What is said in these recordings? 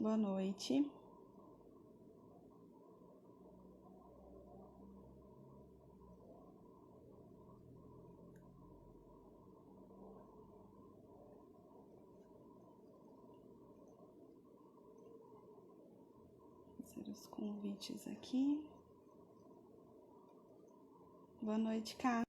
Boa noite. Vou fazer os convites aqui. Boa noite, Cá.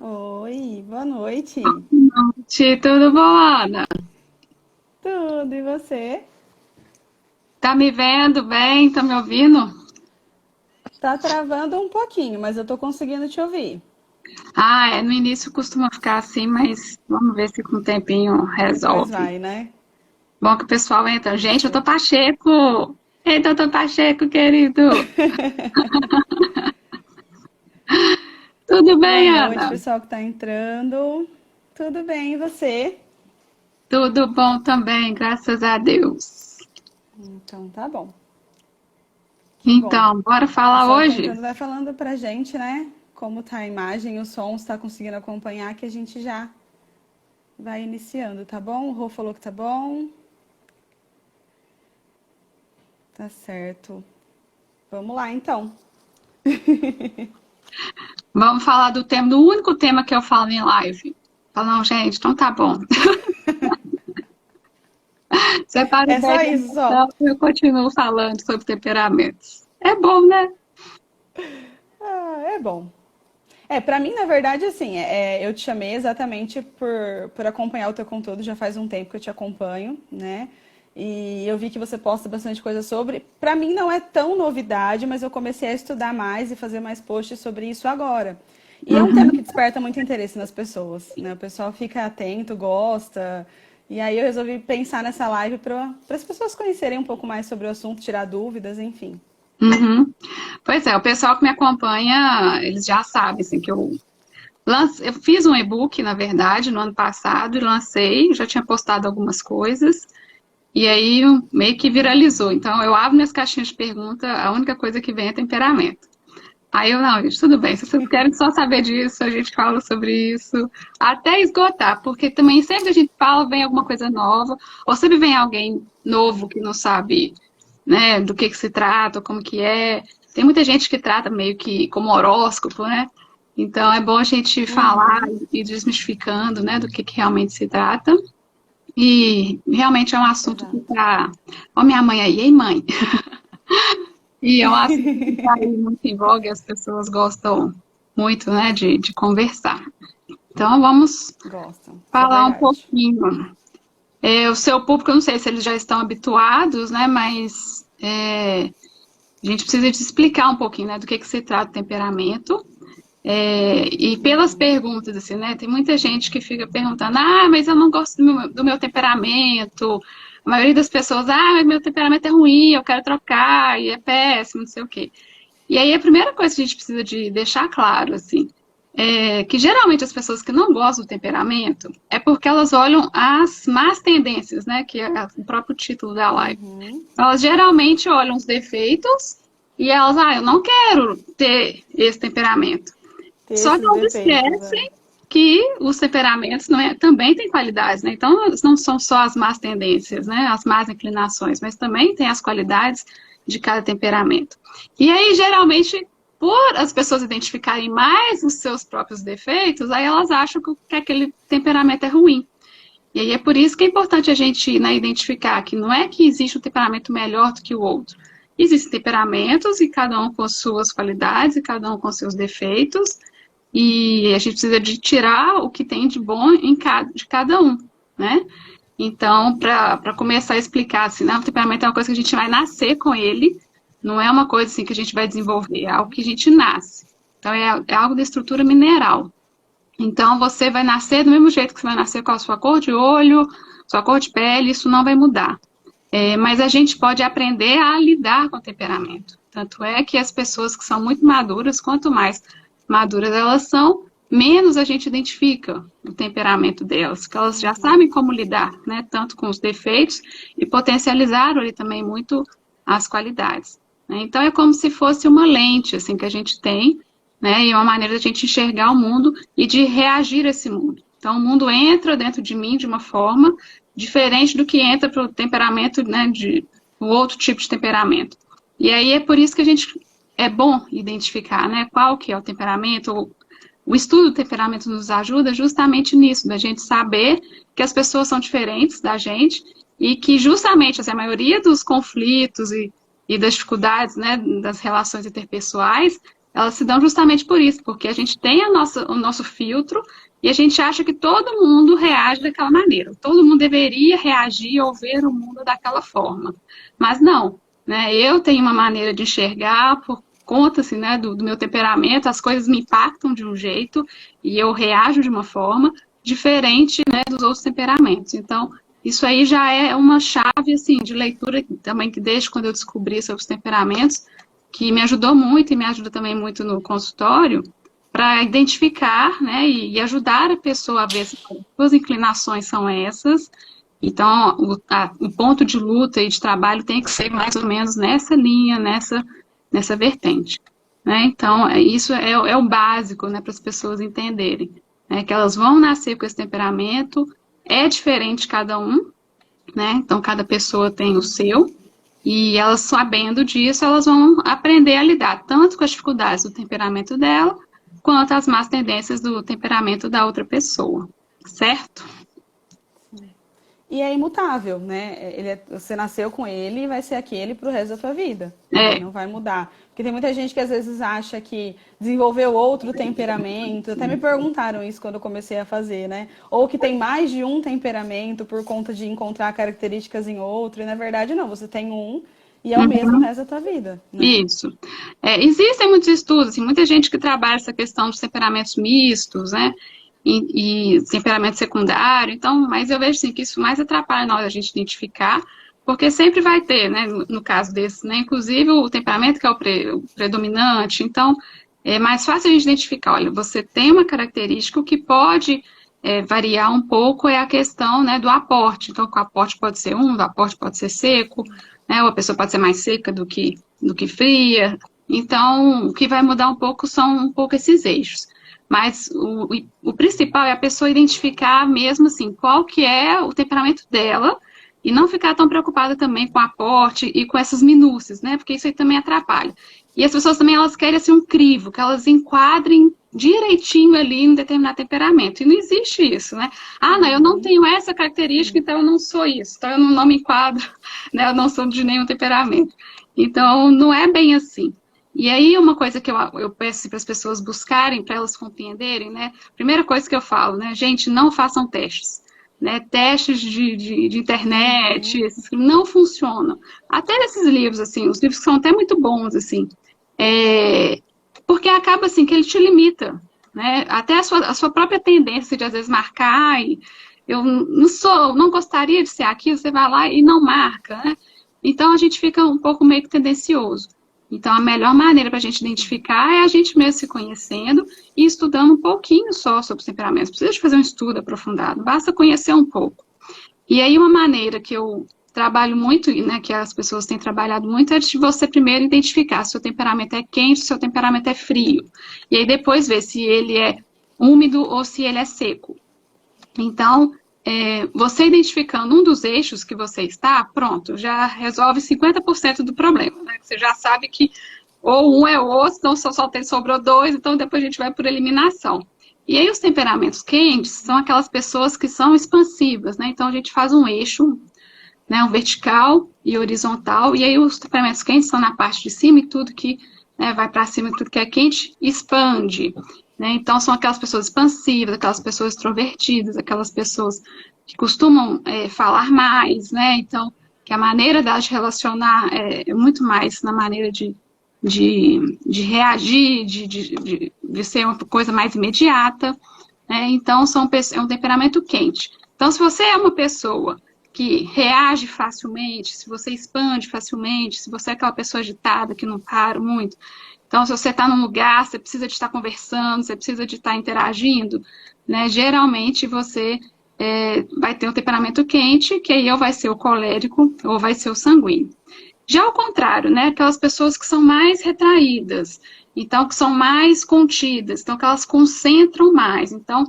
Oi, boa noite. Tudo bom, Ana? Tudo, e você? Tá me vendo bem? Tá me ouvindo? Tá travando um pouquinho, mas eu tô conseguindo te ouvir. No início costuma ficar assim, mas vamos ver se com o tempinho Depois resolve. vai, né? Bom que o pessoal entra. Gente, eu tô Isso. Pacheco! Ei, doutor Pacheco, querido! Tudo Boa bem, noite, Ana? pessoal que tá entrando. Tudo bem, e você? Tudo bom também, graças a Deus. Então tá bom. Que bom. Então, bora O falar pessoal que tá hoje? entrando vai falando pra gente, né? Como tá a imagem e o som, se tá conseguindo acompanhar, que a gente já vai iniciando, tá bom? O Rô falou que tá bom. Tá certo. Vamos lá, então. Vamos falar do tema, do único tema que eu falo em live. Fala, não, gente, então tá bom. Separa É 10 só isso, só. minutos e eu continuo falando sobre temperamentos. É bom, né? Ah, é bom. Pra mim, na verdade, assim, eu te chamei exatamente por acompanhar o teu conteúdo, já faz um tempo que eu te acompanho, né? E eu vi que você posta bastante coisa sobre. Pra mim não é tão novidade, mas eu comecei a estudar mais e fazer mais posts sobre isso agora. E é um tema Uhum. que desperta muito interesse nas pessoas, né? O pessoal fica atento, gosta. E aí eu resolvi pensar nessa live para as pessoas conhecerem um pouco mais sobre o assunto, tirar dúvidas, enfim. Uhum. Pois é, o pessoal que me acompanha, eles já sabem, assim, que eu fiz um e-book, na verdade, no ano passado, e lancei, já tinha postado algumas coisas, e aí meio que viralizou. Então, eu abro minhas caixinhas de pergunta, a única coisa que vem é temperamento. Aí eu, não, gente, tudo bem, se vocês querem só saber disso, a gente fala sobre isso, até esgotar, porque também sempre a gente fala, vem alguma coisa nova, ou sempre vem alguém novo que não sabe, né, do que se trata, como que é. Tem muita gente que trata meio que como horóscopo, né? Então é bom a gente falar Uhum, e ir desmistificando, né, do que realmente se trata. E realmente é um assunto que exato. tá. Ó, minha mãe aí, ei, mãe? E é um assunto que está aí muito em voga e as pessoas gostam muito, né, de conversar. Então vamos Gostam, isso é falar um verdade. pouquinho. O seu público, eu não sei se eles já estão habituados, né, mas a gente precisa de explicar um pouquinho, né, do que se trata o temperamento. E pelas Uhum. perguntas, assim, né? Tem muita gente que fica perguntando, mas eu não gosto do meu temperamento. A maioria das pessoas, mas meu temperamento é ruim, eu quero trocar, e é péssimo, não sei o quê. E aí a primeira coisa que a gente precisa de deixar claro, assim, é que geralmente as pessoas que não gostam do temperamento é porque elas olham as más tendências, né? Que é o próprio título da live. Uhum. Elas geralmente olham os defeitos e elas, eu não quero ter esse temperamento. Ter Só que esses elas defeitos, é. esquecem que os temperamentos também têm qualidades, né? Então, não são só as más tendências, né? As más inclinações, mas também tem as qualidades de cada temperamento. E aí, geralmente, por as pessoas identificarem mais os seus próprios defeitos, aí elas acham que aquele temperamento é ruim. E aí é por isso que é importante a gente, né, identificar que não é que existe um temperamento melhor do que o outro. Existem temperamentos e cada um com as suas qualidades e cada um com seus defeitos. E a gente precisa de tirar o que tem de bom de cada um, né? Então, para começar a explicar, assim, né, o temperamento é uma coisa que a gente vai nascer com ele, não é uma coisa assim que a gente vai desenvolver, é algo que a gente nasce. Então, é algo da estrutura mineral. Então, você vai nascer do mesmo jeito que você vai nascer com a sua cor de olho, sua cor de pele, isso não vai mudar. Mas a gente pode aprender a lidar com o temperamento. Tanto é que as pessoas que são muito maduras, quanto mais maduras elas são, menos a gente identifica o temperamento delas, porque elas já sabem como lidar, né, tanto com os defeitos e potencializaram ali também muito as qualidades, né? Então é como se fosse uma lente assim que a gente tem, né, e uma maneira de a gente enxergar o mundo e de reagir a esse mundo. Então o mundo entra dentro de mim de uma forma diferente do que entra para o temperamento, né, de o outro tipo de temperamento. E aí é por isso que a gente é bom identificar, né, qual que é o temperamento. O estudo do temperamento nos ajuda justamente nisso, da gente saber que as pessoas são diferentes da gente e que justamente assim, a maioria dos conflitos e das dificuldades, né, das relações interpessoais, elas se dão justamente por isso, porque a gente tem o nosso filtro e a gente acha que todo mundo reage daquela maneira. Todo mundo deveria reagir ou ver o mundo daquela forma. Mas não, né? Eu tenho uma maneira de enxergar por conta assim, né, do meu temperamento, as coisas me impactam de um jeito e eu reajo de uma forma diferente, né, dos outros temperamentos. Então, isso aí já é uma chave assim, de leitura também que desde quando eu descobri sobre os temperamentos, que me ajudou muito e me ajuda também muito no consultório, para identificar, né, e ajudar a pessoa a ver se suas inclinações são essas. Então, o ponto de luta e de trabalho tem que ser mais ou menos nessa linha, nessa vertente, né? Então, isso é o básico, né, para as pessoas entenderem, né, que elas vão nascer com esse temperamento, é diferente de cada um, né? Então, cada pessoa tem o seu, e elas sabendo disso, elas vão aprender a lidar tanto com as dificuldades do temperamento dela, quanto as más tendências do temperamento da outra pessoa, certo? E é imutável, né? Você nasceu com ele e vai ser aquele pro resto da sua vida. É, Não vai mudar. Porque tem muita gente que às vezes acha que desenvolveu outro temperamento. Até me perguntaram isso quando eu comecei a fazer, né? Ou que tem mais de um temperamento por conta de encontrar características em outro. E na verdade, não. Você tem um e é o mesmo o resto da tua vida, né? isso. Existem muitos estudos, assim, muita gente que trabalha essa questão dos temperamentos mistos, né? E temperamento secundário, então, mas eu vejo assim, que isso mais atrapalha na hora da gente identificar, porque sempre vai ter, né, no caso desse, né, inclusive o temperamento que é o predominante, então é mais fácil a gente identificar, olha, você tem uma característica que pode variar um pouco, é a questão, né, do aporte, então o aporte pode ser úmido, o aporte pode ser seco, né, ou a pessoa pode ser mais seca do que fria, então o que vai mudar um pouco são um pouco esses eixos. Mas o principal é a pessoa identificar mesmo assim qual que é o temperamento dela e não ficar tão preocupada também com o aporte e com essas minúcias, né? Porque isso aí também atrapalha. E as pessoas também elas querem assim um crivo, que elas enquadrem direitinho ali em um determinado temperamento. E não existe isso, né? Ah, não, eu não tenho essa característica, então eu não sou isso. Então eu não me enquadro, né? Eu não sou de nenhum temperamento. Então não é bem assim. E aí, uma coisa que eu peço para as pessoas buscarem, para elas compreenderem, né? Primeira coisa que eu falo, né? Gente, não façam testes. Né? Testes de internet, esses que não funcionam. Até esses livros, assim, os livros que são até muito bons, assim. Porque acaba, assim, que ele te limita. Né? Até a sua própria tendência de, às vezes, marcar. E eu não gostaria de ser aquilo, você vai lá e não marca, né? Então, a gente fica um pouco meio que tendencioso. Então, a melhor maneira para a gente identificar é a gente mesmo se conhecendo e estudando um pouquinho só sobre os temperamentos. Não precisa de fazer um estudo aprofundado, basta conhecer um pouco. E aí, uma maneira que eu trabalho muito, né, que as pessoas têm trabalhado muito, é de você primeiro identificar se o seu temperamento é quente, se o seu temperamento é frio. E aí, depois ver se ele é úmido ou se ele é seco. Então, você identificando um dos eixos que você está, pronto, já resolve 50% do problema, né? Você já sabe que ou um é o outro, então sobrou dois, então depois a gente vai por eliminação. E aí os temperamentos quentes são aquelas pessoas que são expansivas, né? Então a gente faz um eixo, né, um vertical e horizontal, e aí os temperamentos quentes estão na parte de cima e tudo que, né, vai para cima, tudo que é quente expande. Né? Então, são aquelas pessoas expansivas, aquelas pessoas extrovertidas, aquelas pessoas que costumam falar mais, né? Então, que a maneira delas de relacionar é muito mais na maneira de reagir, de ser uma coisa mais imediata. Né? Então, é um temperamento quente. Então, se você é uma pessoa que reage facilmente, se você expande facilmente, se você é aquela pessoa agitada que não para muito, Então, se você está num lugar, você precisa de estar conversando, você precisa de estar interagindo, né? Geralmente você vai ter um temperamento quente, que aí ou vai ser o colérico ou vai ser o sanguíneo. Já ao contrário, né? Aquelas pessoas que são mais retraídas, então que são mais contidas, então que elas concentram mais. Então,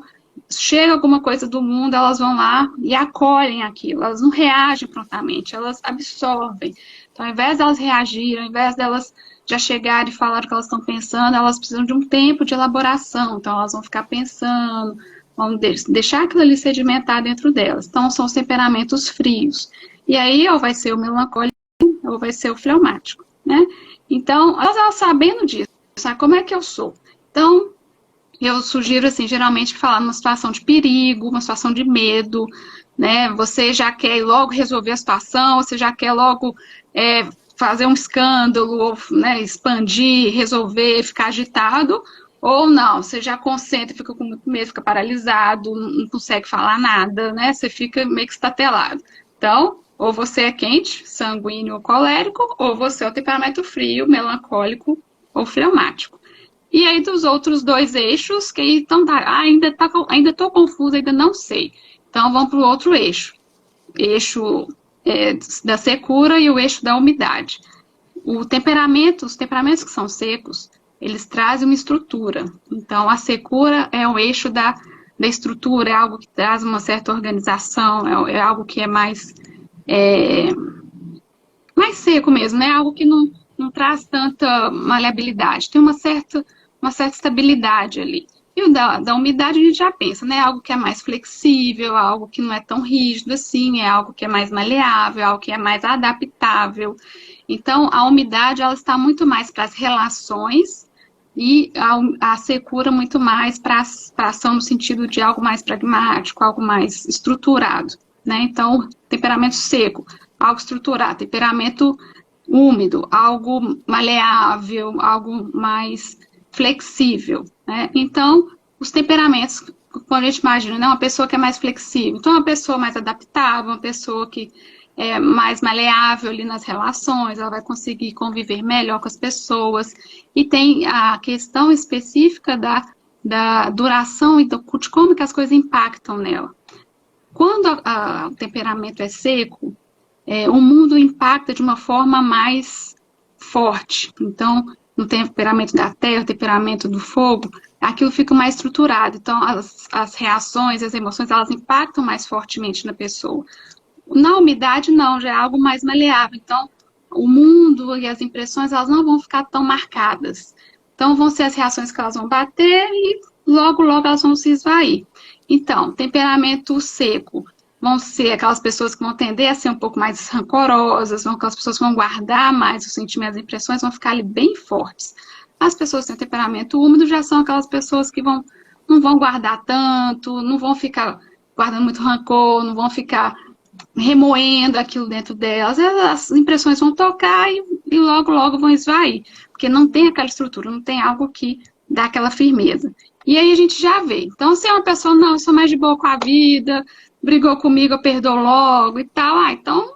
chega alguma coisa do mundo, elas vão lá e acolhem aquilo, elas não reagem prontamente, elas absorvem. Então, ao invés delas reagirem, ao invés delas já chegarem e falar o que elas estão pensando, elas precisam de um tempo de elaboração, então elas vão ficar pensando, vão deixar aquilo ali sedimentar dentro delas. Então, são os temperamentos frios. E aí, ou vai ser o melancólico, ou vai ser o fleumático, né? Então, elas sabendo disso, sabe como é que eu sou? Então, eu sugiro, assim, geralmente falar numa situação de perigo, uma situação de medo, né? Você já quer logo resolver a situação, você já quer logo fazer um escândalo, ou, né, expandir, resolver, ficar agitado, ou não, você já concentra, fica com muito medo, fica paralisado, não consegue falar nada, né? Você fica meio que estatelado. Então, ou você é quente, sanguíneo ou colérico, ou você é o temperamento frio, melancólico ou fleumático. E aí dos outros dois eixos, que então ainda estou confusa, ainda não sei. Então vamos para o outro eixo. Eixo da secura e o eixo da umidade. Os temperamentos que são secos, eles trazem uma estrutura. Então a secura é o eixo da estrutura, é algo que traz uma certa organização, é algo que é mais seco mesmo, né? Algo que não traz tanta maleabilidade, tem uma certa estabilidade ali. E o da umidade a gente já pensa, né? Algo que é mais flexível, algo que não é tão rígido assim, é algo que é mais maleável, algo que é mais adaptável. Então, a umidade, ela está muito mais para as relações e a secura muito mais para a ação no sentido de algo mais pragmático, algo mais estruturado, né? Então, temperamento seco, algo estruturado, temperamento úmido, algo maleável, algo mais flexível, né? Então, os temperamentos, quando a gente imagina, né, uma pessoa que é mais flexível, então uma pessoa mais adaptável, uma pessoa que é mais maleável ali nas relações, ela vai conseguir conviver melhor com as pessoas, e tem a questão específica da duração e de como que as coisas impactam nela. Quando o temperamento é seco, o mundo impacta de uma forma mais forte. Então, no temperamento da terra, o temperamento do fogo, aquilo fica mais estruturado. Então, as reações, as emoções, elas impactam mais fortemente na pessoa. Na umidade, não, já é algo mais maleável. Então, o mundo e as impressões, elas não vão ficar tão marcadas. Então, vão ser as reações que elas vão bater e logo, logo elas vão se esvair. Então, temperamento seco vão ser aquelas pessoas que vão tender a ser um pouco mais rancorosas, aquelas pessoas que vão guardar mais os sentimentos e impressões, vão ficar ali bem fortes. As pessoas que têm temperamento úmido já são aquelas pessoas que não vão guardar tanto, não vão ficar guardando muito rancor, não vão ficar remoendo aquilo dentro delas. As impressões vão tocar e logo, logo vão esvair, porque não tem aquela estrutura, não tem algo que dá aquela firmeza. E aí a gente já vê. Então, se é uma pessoa, não, eu sou mais de boa com a vida, brigou comigo, eu perdoo logo e tal. Então,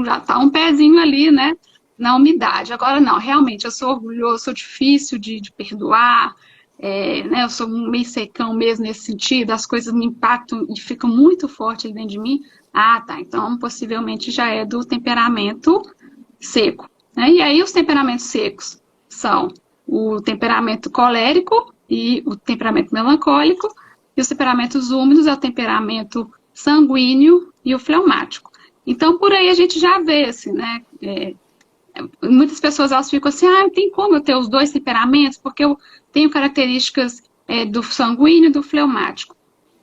já tá um pezinho ali, né, na umidade. Agora, não, realmente, eu sou orgulhoso, sou difícil de perdoar, né, eu sou meio secão mesmo nesse sentido, as coisas me impactam e ficam muito fortes ali dentro de mim. Ah, tá, então, possivelmente já é do temperamento seco, né? E aí, os temperamentos secos são o temperamento colérico e o temperamento melancólico, e os temperamentos úmidos é o temperamento sanguíneo e o fleumático. Então, por aí a gente já vê, assim, né? Muitas pessoas elas ficam assim, tem como eu ter os dois temperamentos, porque eu tenho características do sanguíneo e do fleumático.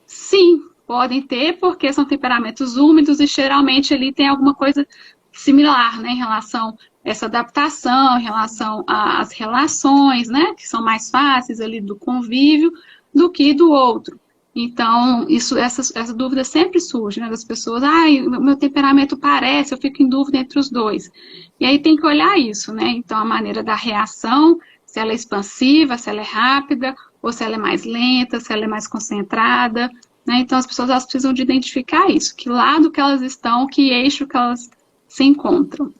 Sim, podem ter, porque são temperamentos úmidos e geralmente ali tem alguma coisa similar, né, em relação a essa adaptação, em relação às relações, né, que são mais fáceis ali do convívio do que do outro. Então, essa dúvida sempre surge, né, das pessoas, meu temperamento parece, eu fico em dúvida entre os dois. E aí tem que olhar isso, né, então a maneira da reação, se ela é expansiva, se ela é rápida, ou se ela é mais lenta, se ela é mais concentrada, né, então as pessoas elas precisam de identificar isso, que lado que elas estão, que eixo que elas se encontram.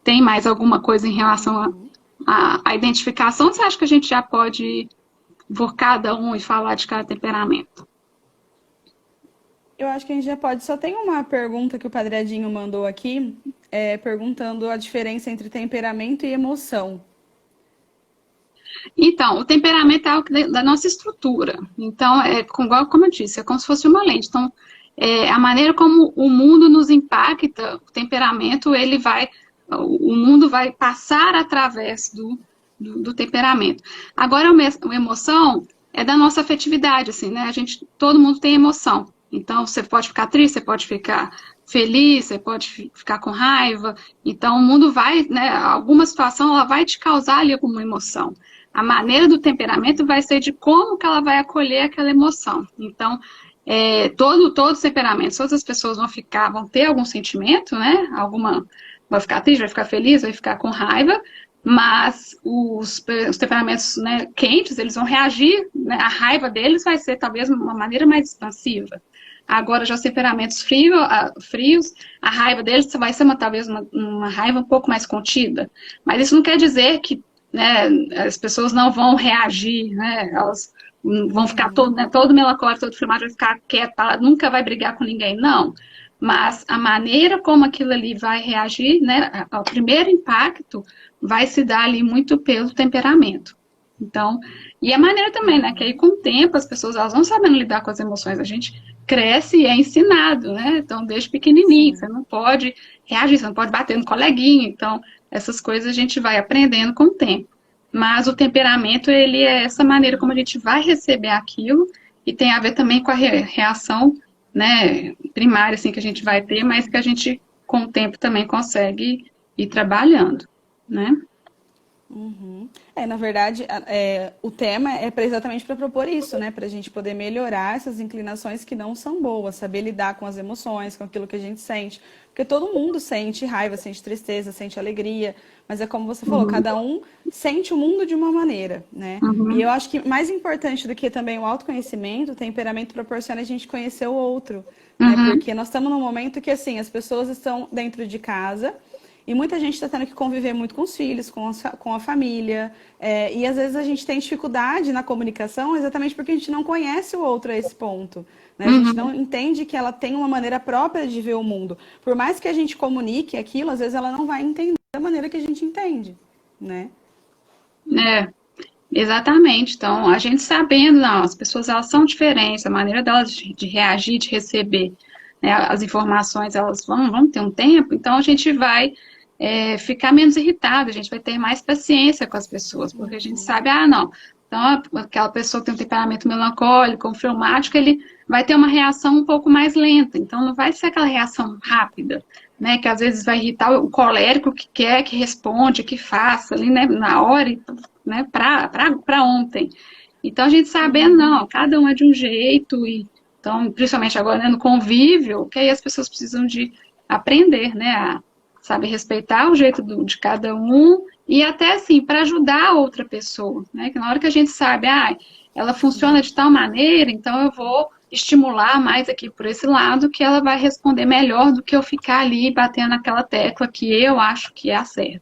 Tem mais alguma coisa em relação a identificação, ou você acha que a gente já pode ir por cada um e falar de cada temperamento? Eu acho que a gente já pode. Só tem uma pergunta que o Padre Edinho mandou aqui, perguntando a diferença entre temperamento e emoção. Então, o temperamento é algo da nossa estrutura. Então, igual como eu disse, é como se fosse uma lente. Então, a maneira como o mundo nos impacta, o temperamento, o mundo vai passar através do temperamento. Agora, a emoção é da nossa afetividade, assim, né? Todo mundo tem emoção. Então, você pode ficar triste, você pode ficar feliz, você pode ficar com raiva. Então, o mundo vai, né? Alguma situação, ela vai te causar ali alguma emoção. A maneira do temperamento vai ser de como que ela vai acolher aquela emoção. Então, todos os temperamentos, todas as pessoas vão ter algum sentimento, né? Vai ficar triste, vai ficar feliz, vai ficar com raiva, mas os temperamentos, né, quentes, eles vão reagir, né? A raiva deles vai ser talvez uma maneira mais expansiva. Agora, já os temperamentos frios, a raiva deles vai ser talvez uma raiva um pouco mais contida. Mas isso não quer dizer que, né, as pessoas não vão reagir, né? Elas vão ficar todo melancólico, todo frio, vai ficar quieta, nunca vai brigar com ninguém, não. Mas a maneira como aquilo ali vai reagir, né, o primeiro impacto vai se dar ali muito pelo temperamento. Então, e a maneira também, né, que aí com o tempo as pessoas elas vão sabendo lidar com as emoções, a gente cresce e é ensinado, né, então desde pequenininho, você não pode reagir, você não pode bater no coleguinha, então essas coisas a gente vai aprendendo com o tempo. Mas o temperamento, ele é essa maneira como a gente vai receber aquilo e tem a ver também com a reação, né, primária, assim, que a gente vai ter, mas que a gente, com o tempo, também consegue ir trabalhando, né? Uhum. Na verdade, o tema é exatamente para propor isso, né? Para a gente poder melhorar essas inclinações que não são boas, saber lidar com as emoções, com aquilo que a gente sente. Porque todo mundo sente raiva, sente tristeza, sente alegria, mas é como você falou, cada um sente o mundo de uma maneira, né? E eu acho que mais importante do que também o autoconhecimento, o temperamento proporciona a gente conhecer o outro, né? Porque nós estamos num momento que, assim, as pessoas estão dentro de casa. E muita gente está tendo que conviver muito com os filhos, com a família. E às vezes a gente tem dificuldade na comunicação exatamente porque a gente não conhece o outro a esse ponto. Né? A gente não entende que ela tem uma maneira própria de ver o mundo. Por mais que a gente comunique aquilo, às vezes ela não vai entender da maneira que a gente entende. Né? Exatamente. Então, a gente sabendo, não, as pessoas elas são diferentes, a maneira delas de reagir, de receber, né, as informações, elas vão ter um tempo, então a gente vai ficar menos irritado, a gente vai ter mais paciência com as pessoas, porque a gente sabe, não, então aquela pessoa que tem um temperamento melancólico, um fleumático, ele vai ter uma reação um pouco mais lenta, então não vai ser aquela reação rápida, né, que às vezes vai irritar o colérico que quer, que responde, que faça ali, né, na hora, né, para ontem. Então a gente sabendo, não, cada um é de um jeito, então, principalmente agora, né, no convívio, que aí as pessoas precisam de aprender, né, a saber respeitar o jeito de cada um e até, assim, para ajudar a outra pessoa, né, que na hora que a gente sabe, ela funciona de tal maneira, então eu vou estimular mais aqui por esse lado, que ela vai responder melhor do que eu ficar ali batendo naquela tecla que eu acho que é a certa.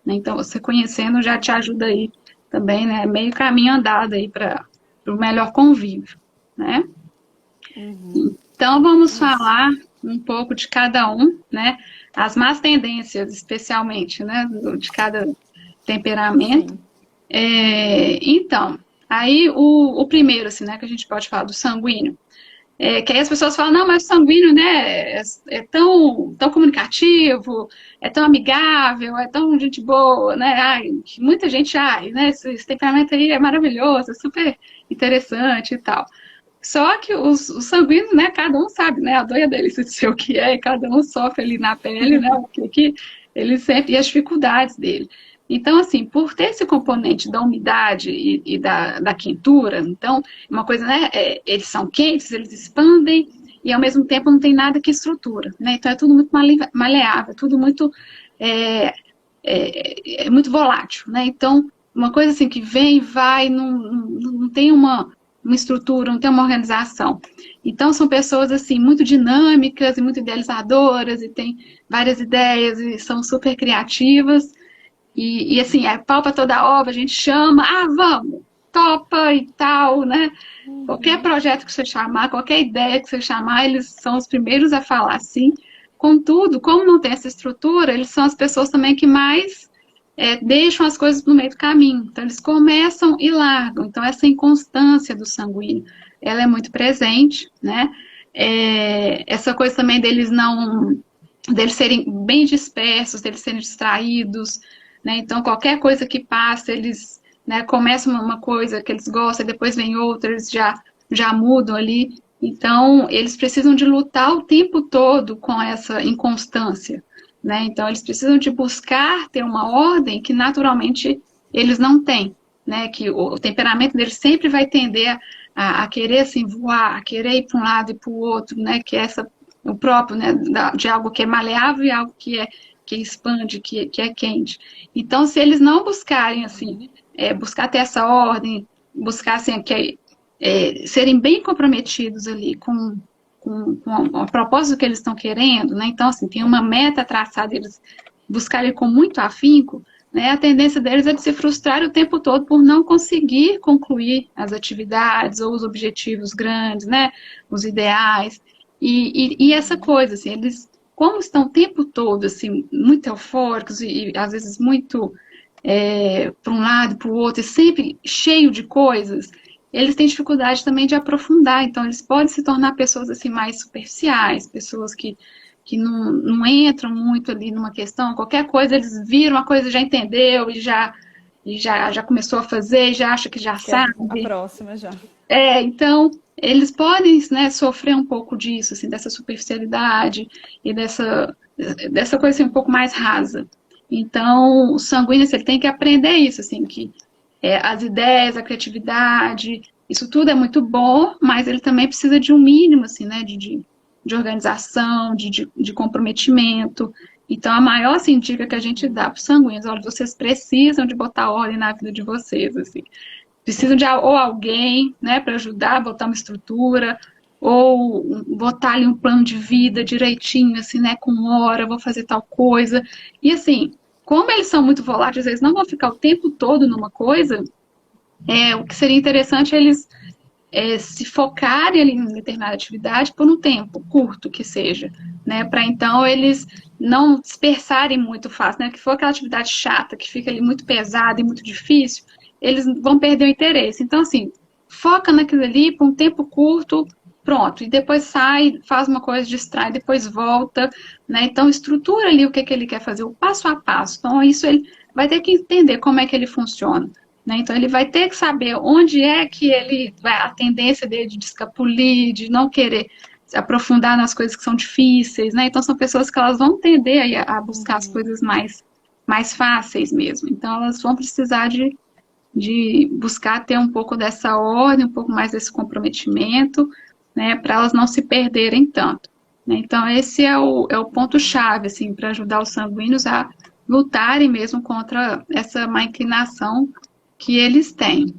Então, você conhecendo já te ajuda aí também, né, meio caminho andado aí para o melhor convívio, né. Então, vamos falar um pouco de cada um, né? As más tendências, especialmente, né? De cada temperamento. Então, aí o primeiro, assim, né? Que a gente pode falar do sanguíneo. Que aí as pessoas falam, não, mas o sanguíneo, né? É tão comunicativo, é tão amigável, é tão gente boa, né? Muita gente, né? Esse temperamento aí é maravilhoso, é super interessante e tal. Só que os sanguíneos, né, cada um sabe, né, a dor deles de o que é, e cada um sofre ali na pele, né, o que ele sempre, e as dificuldades dele. Então, assim, por ter esse componente da umidade e da quentura, então, uma coisa, né, eles são quentes, eles expandem, e ao mesmo tempo não tem nada que estrutura, né, então é tudo muito maleável, tudo muito, muito volátil, né, então, uma coisa assim que vem e vai, não tem uma estrutura, não tem uma organização. Então, são pessoas, assim, muito dinâmicas e muito idealizadoras e têm várias ideias e são super criativas. E assim, é pau pra toda obra, a gente chama, vamos, topa e tal, né? Qualquer projeto que você chamar, qualquer ideia que você chamar, eles são os primeiros a falar sim. Contudo, como não tem essa estrutura, eles são as pessoas também que mais deixam as coisas no meio do caminho. Então, eles começam e largam. Então, essa inconstância do sanguíneo, ela é muito presente, né? Essa coisa também deles serem bem dispersos, deles serem distraídos, né? Então, qualquer coisa que passa, eles, né, começam uma coisa que eles gostam, depois vem outra, eles já mudam ali. Então, eles precisam de lutar o tempo todo com essa inconstância, né? Então, eles precisam de buscar ter uma ordem que naturalmente eles não têm, né? Que o temperamento deles sempre vai tender a querer assim voar, a querer ir para um lado e para o outro, né? Que é o próprio, né? De algo que é maleável e algo que expande, que é quente. Então, se eles não buscarem assim, buscar ter essa ordem, buscar assim, serem bem comprometidos ali com a propósito que eles estão querendo, né? Então, assim, tem uma meta traçada, eles buscarem com muito afinco, né? A tendência deles é de se frustrar o tempo todo por não conseguir concluir as atividades ou os objetivos grandes, né? Os ideais. E essa coisa, assim, eles, como estão o tempo todo, assim, muito eufóricos e às vezes muito para um lado, para o outro, e sempre cheio de coisas, eles têm dificuldade também de aprofundar. Então, eles podem se tornar pessoas assim mais superficiais, pessoas que não entram muito ali numa questão, qualquer coisa, eles viram uma coisa, já entendeu e já começou a fazer, já acha que já Que é sabe. a próxima já. Então, eles podem, né, sofrer um pouco disso, assim, dessa superficialidade e dessa coisa assim, um pouco mais rasa. Então, o sanguíneo, ele tem que aprender isso, assim, que as ideias, a criatividade, isso tudo é muito bom, mas ele também precisa de um mínimo, assim, né, de organização, de comprometimento. Então, a maior, assim, dica que a gente dá para os sanguíneos, olha, vocês precisam de botar ordem na vida de vocês, assim. Precisam de ou alguém, né, para ajudar, botar uma estrutura, ou botar ali um plano de vida direitinho, assim, né, com hora, vou fazer tal coisa. E assim, como eles são muito voláteis, eles não vão ficar o tempo todo numa coisa, o que seria interessante é eles se focarem ali em determinada atividade por um tempo curto que seja, né, para então eles não dispersarem muito fácil, né, que for aquela atividade chata, que fica ali muito pesada e muito difícil, eles vão perder o interesse. Então, assim, foca naquilo ali por um tempo curto, pronto, e depois sai, faz uma coisa, distrai, depois volta, né? Então, estrutura ali o que ele quer fazer, o passo a passo. Então, isso ele vai ter que entender como é que ele funciona. Né? Então, ele vai ter que saber onde é que ele vai, a tendência dele de escapulir, de não querer se aprofundar nas coisas que são difíceis, né? Então, são pessoas que elas vão tender a buscar as coisas mais fáceis mesmo. Então, elas vão precisar de buscar ter um pouco dessa ordem, um pouco mais desse comprometimento, né, para elas não se perderem tanto. Né? Então, esse é o ponto-chave, assim, para ajudar os sanguíneos a lutarem mesmo contra essa má inclinação que eles têm.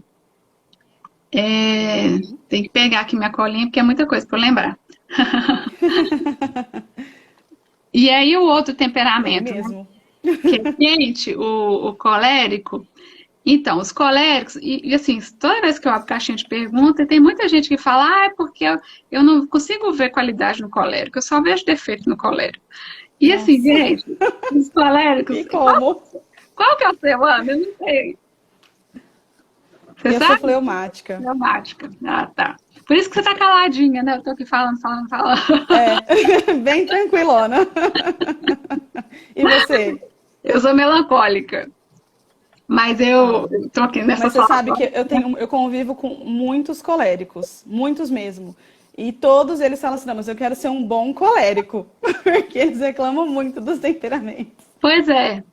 Tem que pegar aqui minha colinha, porque é muita coisa para lembrar. E aí, o outro temperamento, né, Mesmo. que é quente, o colérico. Então, os coléricos, e assim, toda vez que eu abro caixinha de pergunta, tem muita gente que fala, é porque eu não consigo ver qualidade no colérico, eu só vejo defeito no colérico. E assim, Nossa. gente, os coléricos, E como? qual que é o seu ano? Eu não sei. Você Eu sou sabe? fleumática. Gramática. Ah, tá. Por isso que você tá caladinha, né? Eu tô aqui falando. Bem tranquilona. E você? Eu sou melancólica, mas eu tô aqui nessa Mas você sabe que fala. eu convivo com muitos coléricos, muitos mesmo. E todos eles falam assim, não, mas eu quero ser um bom colérico, porque eles reclamam muito dos temperamentos. Pois é.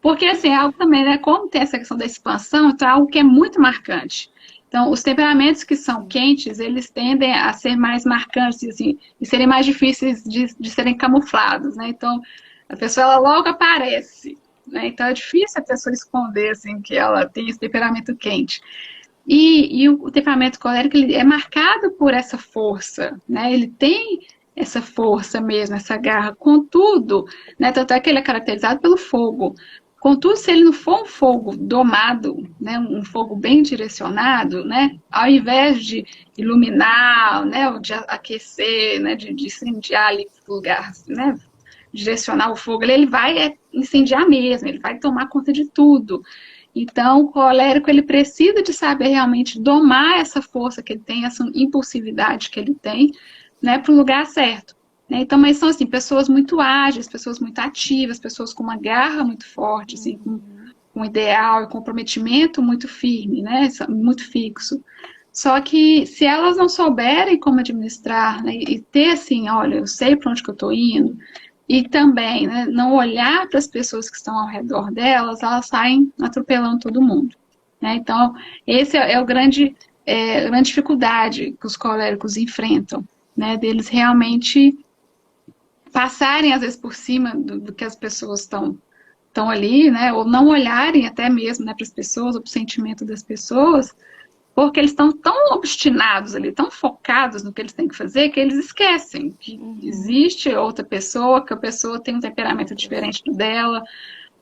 Porque, assim, é algo também, né? Como tem essa questão da expansão, então é algo que é muito marcante. Então, os temperamentos que são quentes, eles tendem a ser mais marcantes, assim, e serem mais difíceis de serem camuflados, né? Então, a pessoa, ela logo aparece, né? Então, é difícil a pessoa esconder, assim, que ela tem esse temperamento quente. E o temperamento colérico, ele é marcado por essa força, né? Ele tem essa força mesmo, essa garra, contudo, né? Tanto é que ele é caracterizado pelo fogo. Contudo, se ele não for um fogo domado, né, um fogo bem direcionado, né, ao invés de iluminar, né, ou de aquecer, né, de incendiar ali o lugar, né, direcionar o fogo, ele vai incendiar mesmo, ele vai tomar conta de tudo. Então, o colérico, ele precisa de saber realmente domar essa força que ele tem, essa impulsividade que ele tem, né, para o lugar certo. Né? Então, mas são, assim, pessoas muito ágeis, pessoas muito ativas, pessoas com uma garra muito forte, assim, com um ideal e comprometimento muito firme, né, muito fixo. Só que se elas não souberem como administrar, né, e ter assim, olha, eu sei para onde que eu estou indo, e também, né, não olhar para as pessoas que estão ao redor delas, elas saem atropelando todo mundo. Né? Então, esse é a grande dificuldade que os coléricos enfrentam, né, deles realmente passarem, às vezes, por cima do que as pessoas estão ali, né, ou não olharem até mesmo, né, para as pessoas, ou para o sentimento das pessoas, porque eles estão tão obstinados ali, tão focados no que eles têm que fazer, que eles esquecem que existe outra pessoa, que a pessoa tem um temperamento diferente do dela,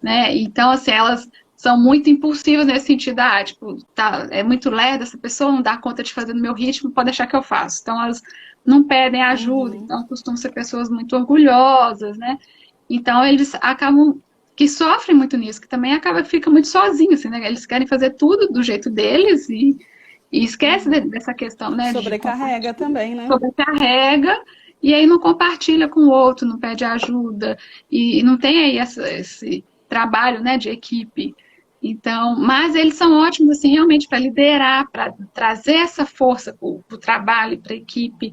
né? Então, assim, elas são muito impulsivas nesse sentido, tipo, tá, é muito lerda, essa pessoa não dá conta de fazer no meu ritmo, pode deixar que eu faço. Então, elas não pedem ajuda, então costumam ser pessoas muito orgulhosas, né? Então, eles acabam que sofrem muito nisso, que também fica muito sozinhos, assim, né? Eles querem fazer tudo do jeito deles e esquece dessa questão, né? Sobrecarrega também, né? Sobrecarrega, e aí não compartilha com o outro, não pede ajuda, e não tem aí esse trabalho, né, de equipe. Então, mas eles são ótimos, assim, realmente para liderar, para trazer essa força para o trabalho, para a equipe.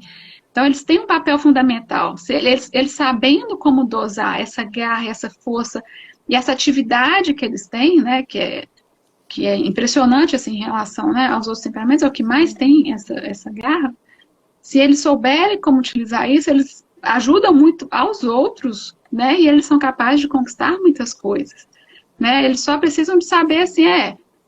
Então, eles têm um papel fundamental. Eles sabendo como dosar essa garra, essa força e essa atividade que eles têm, né, que é impressionante assim, em relação, né, aos outros temperamentos, é o que mais tem essa garra. Se eles souberem como utilizar isso, eles ajudam muito aos outros, né, e eles são capazes de conquistar muitas coisas. Né? Eles só precisam de saber assim,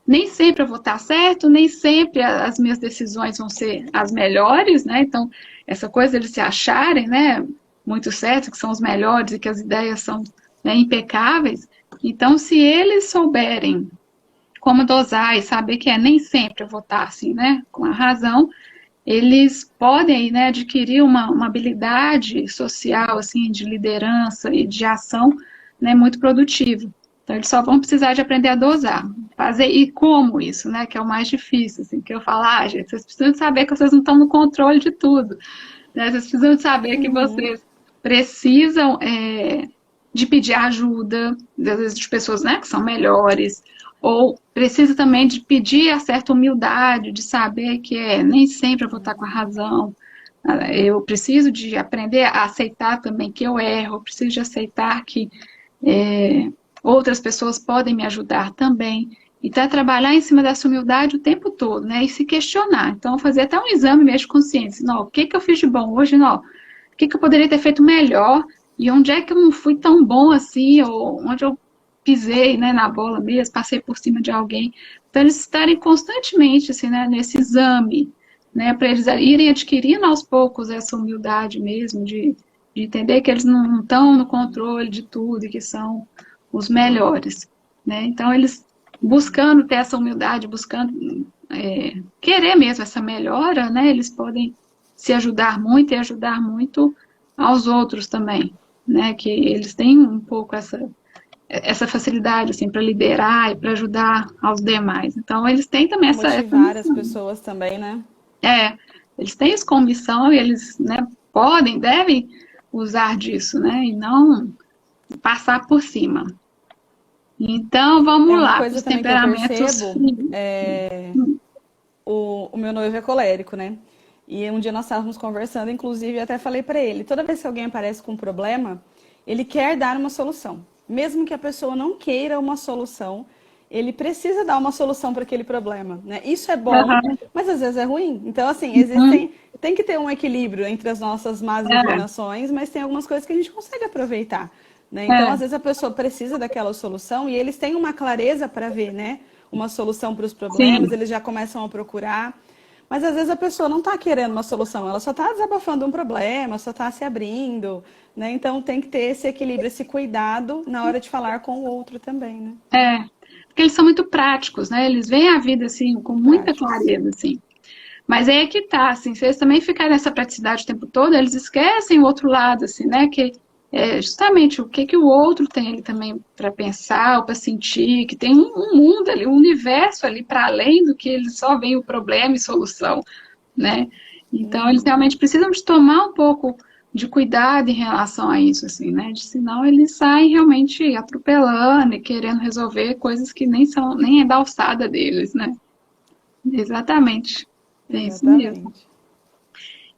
nem sempre eu vou estar certo, nem sempre as minhas decisões vão ser as melhores, né? Então, essa coisa deles se acharem, né, muito certos, que são os melhores e que as ideias são, né, impecáveis. Então, se eles souberem como dosar e saber que nem sempre eu vou estar assim, né, com a razão, eles podem, né, adquirir uma habilidade social, assim, de liderança e de ação, né, muito produtiva. Então, eles só vão precisar de aprender a dosar. Fazer, e como isso, né, que é o mais difícil, assim, que eu falo, gente, vocês precisam de saber que vocês não estão no controle de tudo, né, vocês precisam de saber que vocês precisam de pedir ajuda, às vezes de pessoas, né, que são melhores, ou precisa também de pedir a certa humildade, de saber que nem sempre eu vou estar com a razão. Eu preciso de aprender a aceitar também que eu erro, eu preciso de aceitar que outras pessoas podem me ajudar também. Então, é trabalhar em cima dessa humildade o tempo todo, né? E se questionar. Então, fazer até um exame mesmo de consciência. Não, o que eu fiz de bom hoje? Não, o que eu poderia ter feito melhor? E onde é que eu não fui tão bom assim? Ou onde eu pisei, né, na bola mesmo, passei por cima de alguém. Então, eles estarem constantemente, assim, né, nesse exame, né, para eles irem adquirindo aos poucos essa humildade mesmo, de entender que eles não estão no controle de tudo e que são os melhores, né. Então, eles buscando ter essa humildade, buscando querer mesmo essa melhora, né, eles podem se ajudar muito e ajudar muito aos outros também, né, que eles têm um pouco essa facilidade, assim, para liderar e para ajudar aos demais. Então, eles têm também essa motivar as pessoas também, né? Eles têm isso como missão e eles, né, devem usar disso, né, e não passar por cima. Então, vamos Uma lá, coisa os também que eu temperamentos. percebo, o meu noivo é colérico, né? E um dia nós estávamos conversando, inclusive eu até falei para ele, toda vez que alguém aparece com um problema, ele quer dar uma solução. Mesmo que a pessoa não queira uma solução, ele precisa dar uma solução para aquele problema, né? Isso é bom, mas às vezes é ruim. Então, assim, tem que ter um equilíbrio entre as nossas más inclinações, mas tem algumas coisas que a gente consegue aproveitar, né? Então, às vezes a pessoa precisa daquela solução e eles têm uma clareza para ver, né? Uma solução para os problemas, eles já começam a procurar. Mas às vezes a pessoa não está querendo uma solução, ela só está desabafando um problema, só está se abrindo, né? Então tem que ter esse equilíbrio, esse cuidado na hora de falar com o outro também, né? É, porque eles são muito práticos, né? Eles veem a vida, assim, com muita Práticos. clareza, assim. Mas aí é que tá, assim, se eles também ficarem nessa praticidade o tempo todo, eles esquecem o outro lado, assim, né? Que é justamente o que que o outro tem ali também para pensar, ou para sentir, que tem um mundo ali, um universo ali para além do que eles só veem o problema e solução, né? Então eles Uhum. realmente precisam de tomar um pouco de cuidado em relação a isso, assim, né? Senão eles saem realmente atropelando e querendo resolver coisas que nem são, nem é da alçada deles, né? Exatamente. É isso mesmo. Exatamente.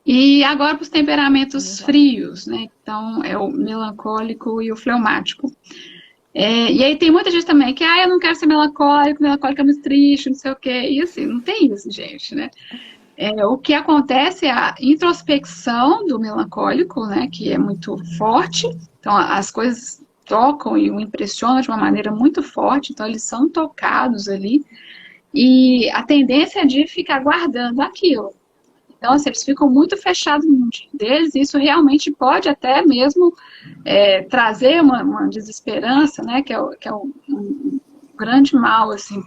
E agora para os temperamentos Vamos lá. frios, né? Então, é o melancólico e o fleumático. E aí tem muita gente também que, eu não quero ser melancólico, melancólico é muito triste, não sei o quê. E assim, não tem isso, gente, né? O que acontece é a introspecção do melancólico, né? Que é muito forte. Então, as coisas tocam e o impressionam de uma maneira muito forte. Então, eles são tocados ali. E a tendência é de ficar guardando aquilo. Então, assim, eles ficam muito fechados no mundinho deles, e isso realmente pode até mesmo trazer uma desesperança, né, que é um grande mal, assim,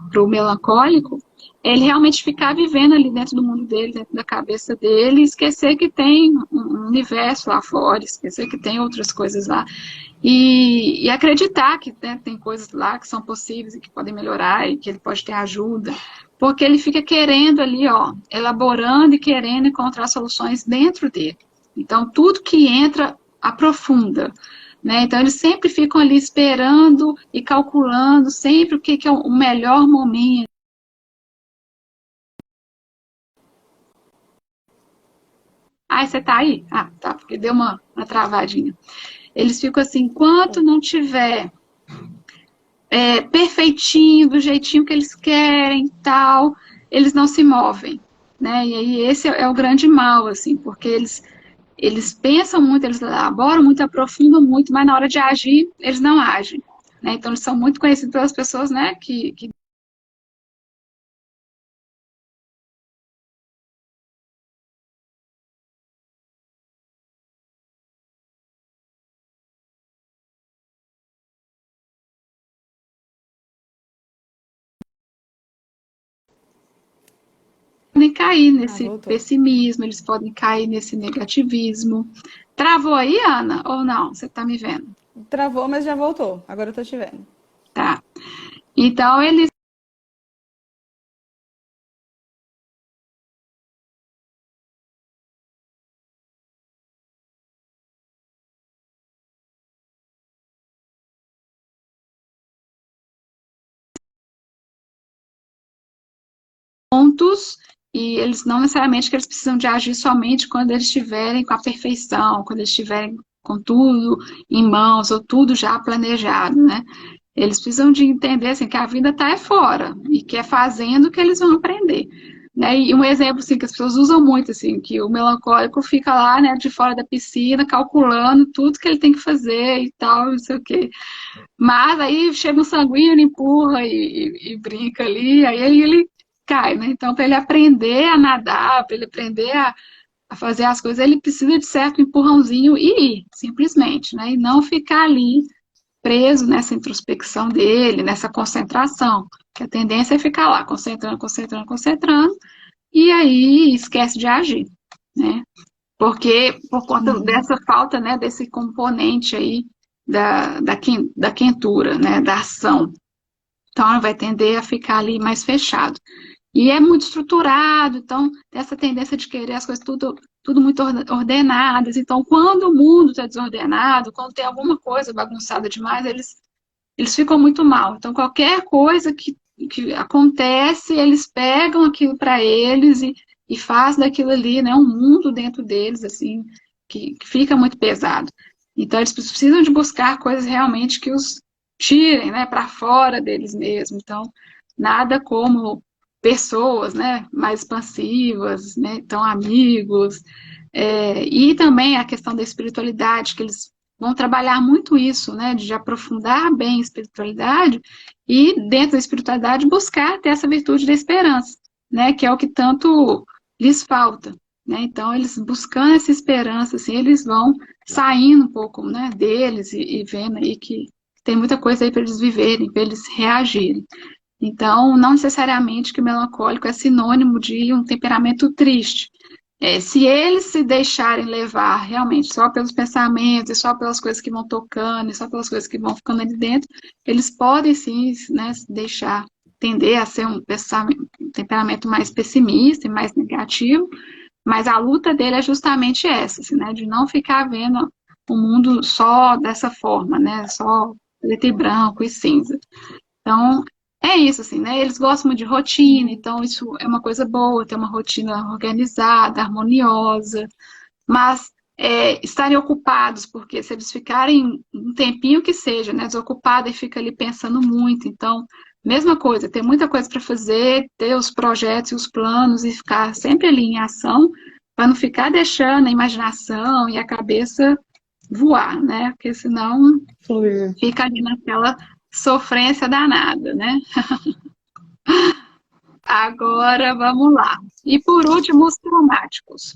para o melancólico, ele realmente ficar vivendo ali dentro do mundo dele, dentro da cabeça dele, e esquecer que tem um universo lá fora, esquecer que tem outras coisas lá, e acreditar que, né, tem coisas lá que são possíveis e que podem melhorar e que ele pode ter ajuda, porque ele fica querendo ali, ó, elaborando e querendo encontrar soluções dentro dele. Então, tudo que entra aprofunda, né? Então, eles sempre ficam ali esperando e calculando sempre o que é o melhor momento. Você tá aí? Tá, porque deu uma travadinha. Eles ficam assim, enquanto não tiver perfeitinho, do jeitinho que eles querem, tal, eles não se movem, né? E aí esse é o grande mal, assim, porque eles pensam muito, eles elaboram muito, aprofundam muito, mas na hora de agir, eles não agem, né? Então eles são muito conhecidos pelas pessoas, né, que podem cair nesse Voltou. pessimismo, eles podem cair nesse negativismo. Travou aí, Ana? Ou não? Você tá me vendo? Travou, mas já voltou. Agora eu tô te vendo. Tá. Então, eles pontos e eles não necessariamente que eles precisam de agir somente quando eles estiverem com a perfeição, quando eles estiverem com tudo em mãos ou tudo já planejado, né? Eles precisam de entender assim, que a vida está fora e que é fazendo que eles vão aprender. Né? E um exemplo assim, que as pessoas usam muito, assim, que o melancólico fica lá, né, de fora da piscina, calculando tudo que ele tem que fazer e tal, não sei o quê. Mas aí chega um sanguíneo, empurra e brinca ali, aí ele cai, né? Então, para ele aprender a nadar, para ele aprender a fazer as coisas, ele precisa de certo empurrãozinho e ir, simplesmente, né? E não ficar ali preso nessa introspecção dele, nessa concentração. Que a tendência é ficar lá, concentrando, concentrando, concentrando, e aí esquece de agir, né? Porque por conta Uhum. dessa falta, né, desse componente aí da quentura, né, da ação. Então, ela vai tender a ficar ali mais fechado. E é muito estruturado, então, essa tendência de querer as coisas tudo muito ordenadas. Então, quando o mundo está desordenado, quando tem alguma coisa bagunçada demais, eles ficam muito mal. Então, qualquer coisa que acontece, eles pegam aquilo para eles e faz daquilo ali, né, um mundo dentro deles, assim, que fica muito pesado. Então, eles precisam de buscar coisas realmente que os tirem, né, para fora deles mesmos. Então, nada como pessoas, né, mais expansivas, né, então amigos, e também a questão da espiritualidade, que eles vão trabalhar muito isso, né, de aprofundar bem a espiritualidade e dentro da espiritualidade buscar ter essa virtude da esperança, né, que é o que tanto lhes falta, né? Então, eles buscando essa esperança, assim, eles vão saindo um pouco, né, deles e vendo aí que tem muita coisa aí para eles viverem, para eles reagirem. Então, não necessariamente que melancólico é sinônimo de um temperamento triste. Se eles se deixarem levar realmente só pelos pensamentos, e só pelas coisas que vão tocando, e só pelas coisas que vão ficando ali dentro, eles podem sim, né, se deixar tender a ser um temperamento mais pessimista e mais negativo, mas a luta dele é justamente essa, assim, né, de não ficar vendo o mundo só dessa forma, né, só preto e branco e cinza. Então, é isso, assim, né? Eles gostam muito de rotina, então isso é uma coisa boa, ter uma rotina organizada, harmoniosa, mas estarem ocupados, porque se eles ficarem um tempinho que seja, né, desocupados e fica ali pensando muito, então, mesma coisa, ter muita coisa para fazer, ter os projetos e os planos e ficar sempre ali em ação, para não ficar deixando a imaginação e a cabeça voar, né? Porque senão Fluir. fica ali naquela sofrência danada, né? Agora vamos lá. E por último, os traumáticos.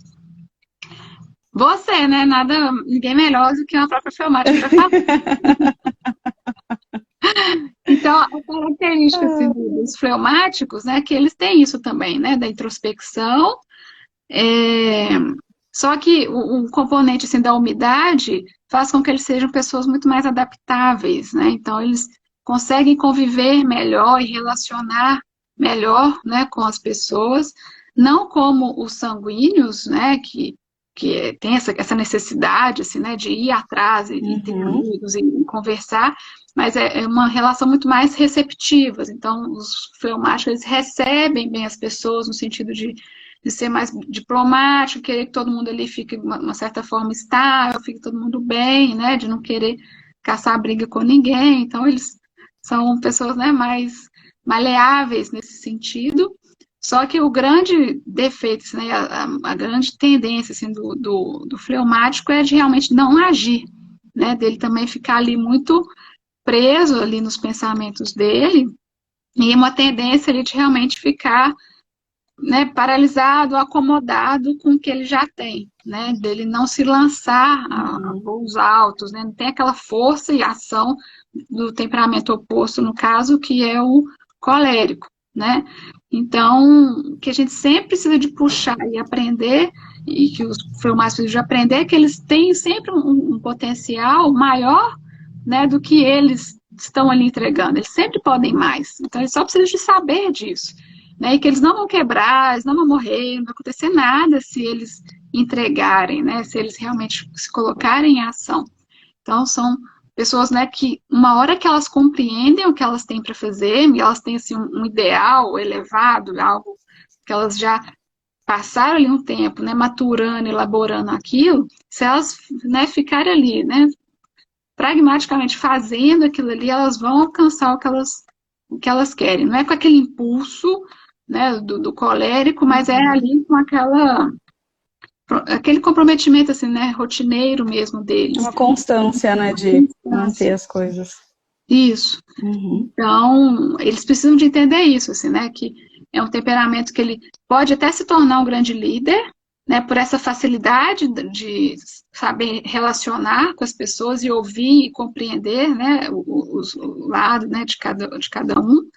Você, né? Nada, ninguém melhor do que uma própria fleumática para falar. Então, a característica assim, dos fleumáticos, né, que eles têm isso também, né, da introspecção. é, Só que o componente assim, da umidade faz com que eles sejam pessoas muito mais adaptáveis, né? Então, eles conseguem conviver melhor e relacionar melhor, né, com as pessoas, não como os sanguíneos, né, que tem essa necessidade, assim, né, de ir atrás e ter amigos e conversar, mas é uma relação muito mais receptiva. Então, os fleumáticos, eles recebem bem as pessoas no sentido de ser mais diplomático, querer que todo mundo ali fique de uma certa forma estável, fique todo mundo bem, né, de não querer caçar briga com ninguém. Então, eles são pessoas, né, mais maleáveis nesse sentido. Só que o grande defeito, né, a grande tendência assim, do fleumático é de realmente não agir, né, dele também ficar ali muito preso ali nos pensamentos dele, e uma tendência ali de realmente ficar, né, paralisado, acomodado com o que ele já tem, né, dele não se lançar a voos altos, né, não tem aquela força e ação do temperamento oposto, no caso, que é o colérico, né. Então, o que a gente sempre precisa de puxar e aprender, e que os fleumáticos precisam de aprender, é que eles têm sempre um potencial maior, né, do que eles estão ali entregando. Eles sempre podem mais. Então, eles só precisam de saber disso, né, e que eles não vão quebrar, eles não vão morrer, não vai acontecer nada se eles entregarem, né, se eles realmente se colocarem em ação. Então, são pessoas, né, que uma hora que elas compreendem o que elas têm para fazer, e elas têm assim, um ideal elevado, algo que elas já passaram ali um tempo, né, maturando, elaborando aquilo, se elas, né, ficarem ali, né, pragmaticamente fazendo aquilo ali, elas vão alcançar o que elas querem. Não é com aquele impulso, né, do colérico, mas é ali com aquele comprometimento, assim, né, rotineiro mesmo deles. Uma constância, né, de manter as coisas. Isso. Então, eles precisam de entender isso, assim, né, que é um temperamento que ele pode até se tornar um grande líder, né, por essa facilidade de saber relacionar com as pessoas e ouvir e compreender, né, o lado, né, de cada um,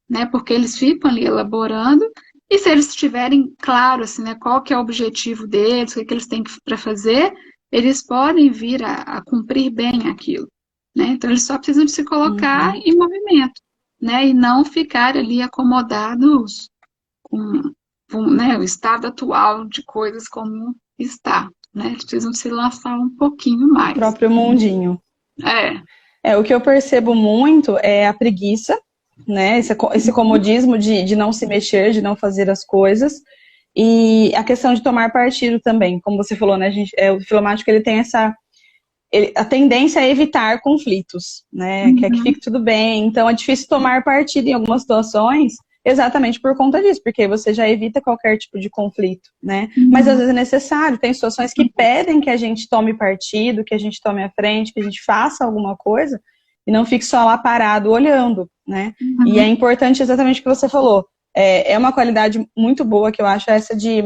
né, porque eles ficam ali elaborando. E se eles tiverem claro, assim, né, qual que é o objetivo deles, o que eles têm para fazer, eles podem vir a cumprir bem aquilo, né? Então, eles só precisam de se colocar em movimento, né? E não ficar ali acomodados com, né, o estado atual de coisas como está, né? Eles precisam se lançar um pouquinho mais. O próprio mundinho. O que eu percebo muito é a preguiça, né? Esse comodismo de não se mexer, de não fazer as coisas, e a questão de tomar partido também, como você falou, né? O fleumático, ele tem a tendência a evitar conflitos, né? Quer que fique tudo bem, então é difícil tomar partido em algumas situações, exatamente por conta disso, porque você já evita qualquer tipo de conflito, né? Mas às vezes é necessário, tem situações que pedem que a gente tome partido, que a gente tome a frente, que a gente faça alguma coisa, e não fique só lá parado olhando, né? E é importante exatamente o que você falou, é uma qualidade muito boa que eu acho essa de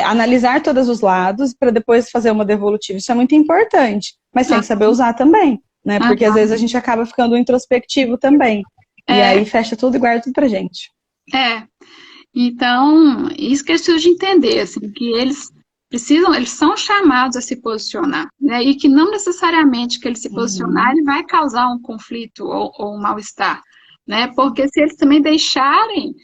analisar todos os lados para depois fazer uma devolutiva. Isso é muito importante, mas tem que saber usar também, né? Porque às vezes a gente acaba ficando introspectivo também. E aí fecha tudo e guarda tudo pra gente. Então, isso que eles precisam de entender, assim, que eles são chamados a se posicionar, né? E que não necessariamente que ele se posicionar, ele vai causar um conflito ou um mal-estar, né? Porque se eles também deixarem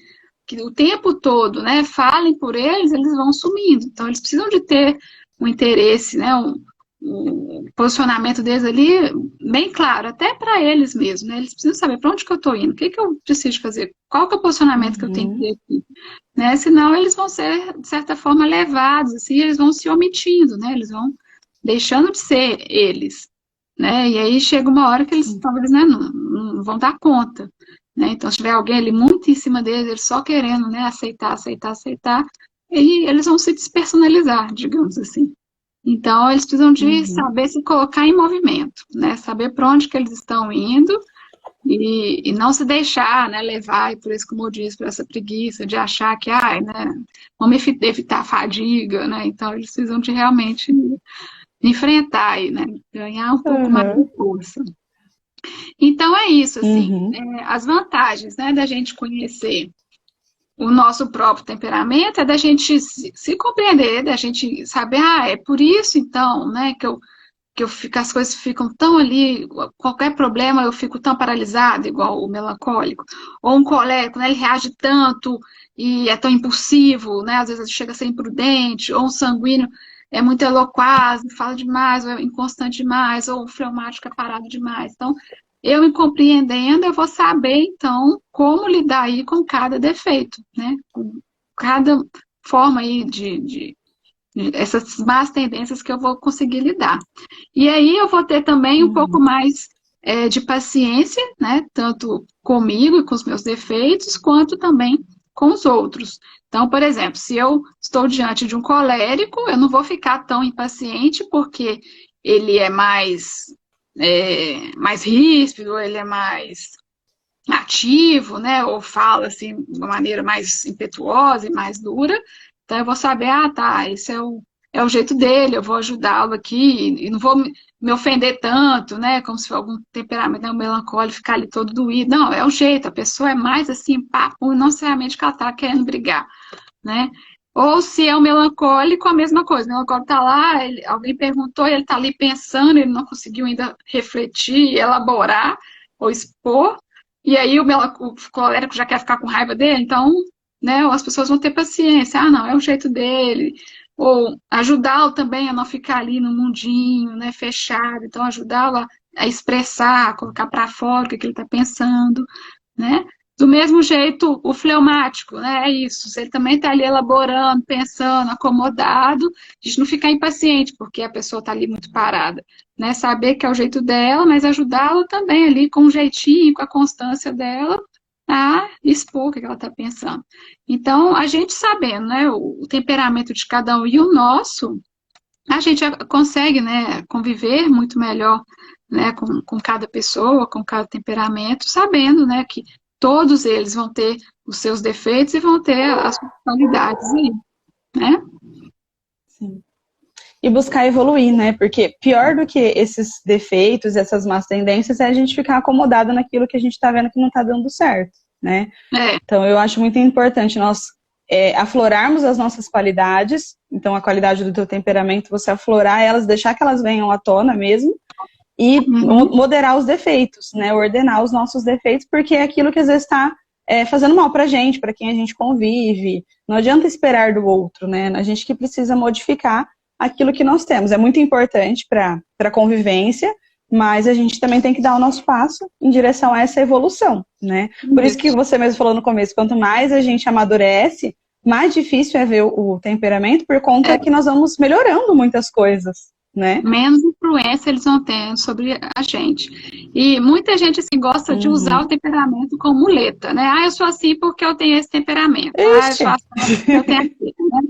que o tempo todo, né, falem por eles, eles vão sumindo. Então, eles precisam de ter um interesse, né, um posicionamento deles ali bem claro, até para eles mesmos, né? Eles precisam saber para onde que eu estou indo, o que que eu preciso fazer, qual que é o posicionamento que eu tenho que ter aqui, né? Senão eles vão ser, de certa forma, levados, assim, eles vão se omitindo, né? Eles vão deixando de ser eles, né? E aí chega uma hora que eles talvez, né, não vão dar conta, né? Então, se tiver alguém ali muito em cima deles, eles só querendo, né, aceitar, e eles vão se despersonalizar, digamos assim. Então, eles precisam de saber se colocar em movimento, né? Saber para onde que eles estão indo e não se deixar, né, levar, e por isso, como eu disse, por essa preguiça de achar que, né, vamos evitar a fadiga, né? Então, eles precisam de realmente enfrentar e, né, ganhar um pouco mais de força. Então, é isso, assim, as vantagens, né, da gente conhecer o nosso próprio temperamento é da gente se compreender, da gente saber, é por isso, então, né, que eu fico, as coisas ficam tão ali, qualquer problema eu fico tão paralisada, igual o melancólico, ou um colérico, né, ele reage tanto e é tão impulsivo, né, às vezes chega a ser imprudente, ou um sanguíneo é muito eloquaz, fala demais, ou é inconstante demais, ou o fleumático é parado demais. Então, eu me compreendendo, eu vou saber, então, como lidar aí com cada defeito, né, com cada forma aí de essas más tendências que eu vou conseguir lidar. E aí eu vou ter também um pouco mais de paciência, né? Tanto comigo e com os meus defeitos, quanto também com os outros. Então, por exemplo, se eu estou diante de um colérico, eu não vou ficar tão impaciente porque ele é mais ríspido, ele é mais ativo, né? Ou fala assim de uma maneira mais impetuosa e mais dura. Então, eu vou saber, tá, esse é o jeito dele, eu vou ajudá-lo aqui, e não vou me ofender tanto, né, como se for algum temperamento, né, um melancólico, ficar ali todo doído. Não, é o jeito, a pessoa é mais assim, papo, não necessariamente que ela tá querendo brigar, né. Ou se é o melancólico, a mesma coisa, o melancólico tá lá, alguém perguntou, ele tá ali pensando, ele não conseguiu ainda refletir, elaborar, ou expor, e aí o colérico já quer ficar com raiva dele, então, né, ou as pessoas vão ter paciência, não, é o jeito dele, ou ajudá-lo também a não ficar ali no mundinho, né, fechado, então ajudá-lo a expressar, a colocar para fora o que ele está pensando, né, do mesmo jeito o fleumático, né, é isso, se ele também está ali elaborando, pensando, acomodado, a gente não ficar impaciente, porque a pessoa está ali muito parada, né, saber que é o jeito dela, mas ajudá-la também ali com um jeitinho, com a constância dela, a expor o que ela está pensando. Então, a gente sabendo, né, o temperamento de cada um e o nosso, a gente consegue, né, conviver muito melhor, né, com cada pessoa, com cada temperamento, sabendo, né, que todos eles vão ter os seus defeitos e vão ter as suas qualidades aí, né? Sim. E buscar evoluir, né? Porque pior do que esses defeitos, essas más tendências, é a gente ficar acomodado naquilo que a gente está vendo que não está dando certo, né? Então, eu acho muito importante nós aflorarmos as nossas qualidades. Então, a qualidade do teu temperamento, você aflorar elas, deixar que elas venham à tona mesmo, e moderar os defeitos, né? Ordenar os nossos defeitos, porque é aquilo que às vezes está fazendo mal pra gente, para quem a gente convive. Não adianta esperar do outro, né? A gente que precisa modificar aquilo que nós temos. É muito importante para a convivência, mas a gente também tem que dar o nosso passo em direção a essa evolução, né? Por isso que você mesmo falou no começo, quanto mais a gente amadurece, mais difícil é ver o temperamento, por conta que nós vamos melhorando muitas coisas, né? Menos influência eles vão ter sobre a gente. E muita gente assim, gosta de usar o temperamento como muleta, né? Eu sou assim porque eu tenho esse temperamento. Eu sou assim porque eu tenho aquilo, né?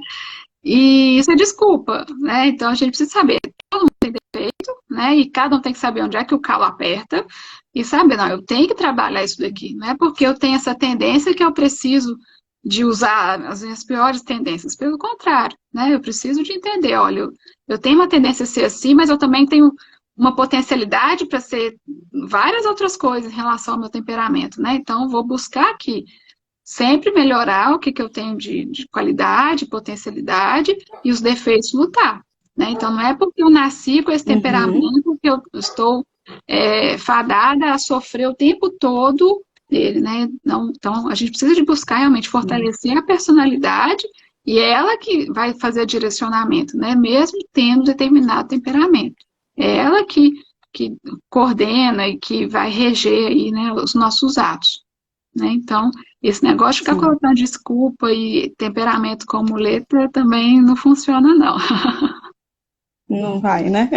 E isso é desculpa, né? Então a gente precisa saber, todo mundo tem defeito, né? E cada um tem que saber onde é que o calo aperta e saber, não, eu tenho que trabalhar isso daqui, não é porque eu tenho essa tendência que eu preciso de usar as minhas piores tendências. Pelo contrário, né? Eu preciso de entender, olha, eu tenho uma tendência a ser assim, mas eu também tenho uma potencialidade para ser várias outras coisas em relação ao meu temperamento, né? Então, vou buscar aqui sempre melhorar o que, que eu tenho de qualidade, potencialidade e os defeitos lutar, né? Então, não é porque eu nasci com esse Uhum. temperamento que eu estou fadada a sofrer o tempo todo dele, né? Não, então, a gente precisa de buscar realmente Sim. fortalecer a personalidade e é ela que vai fazer direcionamento, né? Mesmo tendo determinado temperamento. É ela que coordena e que vai reger aí, né, os nossos atos, né? Então, esse negócio de ficar Sim. colocando desculpa e temperamento como muleta também não funciona, não. Não vai, né?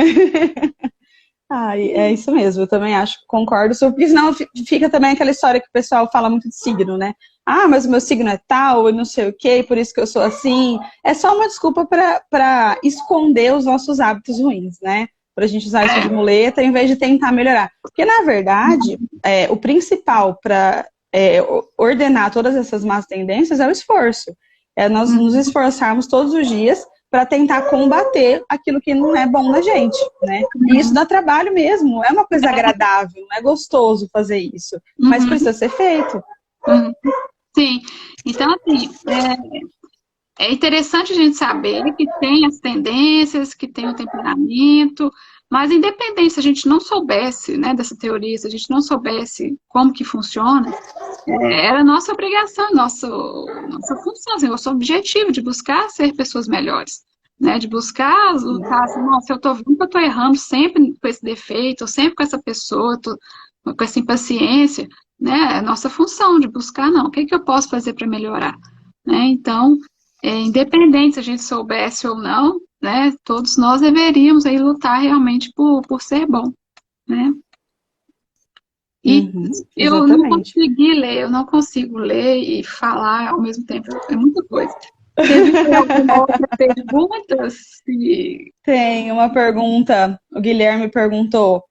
Ah, é isso mesmo, eu também acho, concordo, porque senão fica também aquela história que o pessoal fala muito de signo, né? Ah, mas o meu signo é tal, e não sei o quê, por isso que eu sou assim. É só uma desculpa para esconder os nossos hábitos ruins, né? Para a gente usar isso de É. muleta em vez de tentar melhorar. Porque, na verdade, o principal para ordenar todas essas más tendências é o esforço. É nós nos Uhum. esforçarmos todos os dias para tentar combater aquilo que não é bom na gente, né? E isso Uhum. dá trabalho mesmo, é uma coisa agradável, não é gostoso fazer isso, mas Uhum. precisa ser feito. Uhum. Sim. Então, assim, é interessante a gente saber que tem as tendências, que tem o temperamento, mas independente se a gente não soubesse, né, dessa teoria, se a gente não soubesse como que funciona, era nossa obrigação, nossa função, assim, nosso objetivo de buscar ser pessoas melhores, né? De buscar lutar assim, nossa, eu tô vendo que eu tô errando sempre com esse defeito, ou sempre com essa pessoa, tô com essa impaciência, né? É nossa função de buscar, não, o que que eu posso fazer para melhorar, né? Então, independente se a gente soubesse ou não, né? Todos nós deveríamos aí lutar realmente por ser bom, né? E Uhum, eu não exatamente. consegui ler, eu não consigo ler e falar ao mesmo tempo, é muita coisa. Você viu tem alguma outra pergunta? Se... Tem uma pergunta, o Guilherme perguntou,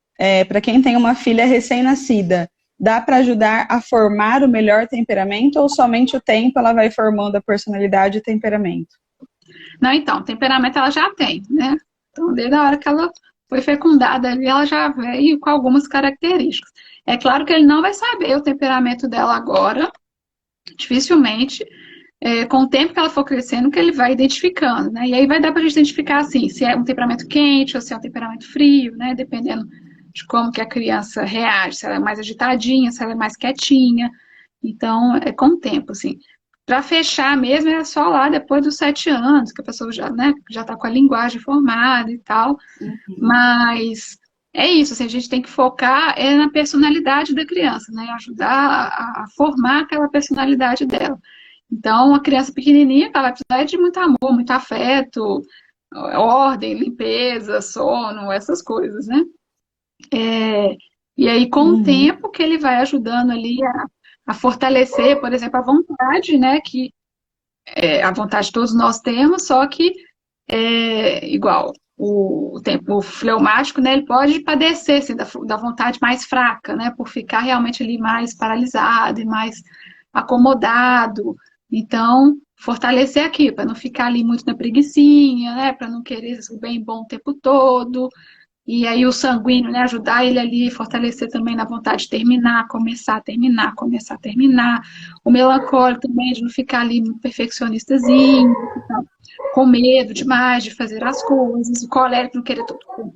para quem tem uma filha recém-nascida, dá para ajudar a formar o melhor temperamento ou somente o tempo ela vai formando a personalidade e o temperamento? Não, então, temperamento ela já tem, né? Então, desde a hora que ela foi fecundada ali, ela já veio com algumas características. É claro que ele não vai saber o temperamento dela agora, dificilmente, com o tempo que ela for crescendo, que ele vai identificando, né? E aí vai dar para a gente identificar, assim, se é um temperamento quente ou se é um temperamento frio, né? Dependendo de como que a criança reage, se ela é mais agitadinha, se ela é mais quietinha. Então, é com o tempo, assim. Para fechar mesmo, é só lá depois dos 7 anos, que a pessoa já, né, já está com a linguagem formada e tal. Uhum. Mas é isso, assim, a gente tem que focar na personalidade da criança, né? Ajudar a formar aquela personalidade dela. Então, a criança pequenininha, ela vai precisar de muito amor, muito afeto, ordem, limpeza, sono, essas coisas, né? E aí, com o Uhum. tempo que ele vai ajudando ali a fortalecer, por exemplo, a vontade, né? Que a vontade todos nós temos, só que igual o tempo fleumático, né? Ele pode padecer assim, da vontade mais fraca, né? Por ficar realmente ali mais paralisado e mais acomodado. Então, fortalecer aqui, para não ficar ali muito na preguicinha, né? Para não querer o bem bom o tempo todo. E aí o sanguíneo, né, ajudar ele ali, fortalecer também na vontade de terminar, começar a terminar, começar a terminar. O melancólico também, de não ficar ali muito perfeccionistazinho, com medo demais de fazer as coisas. O colérico não querer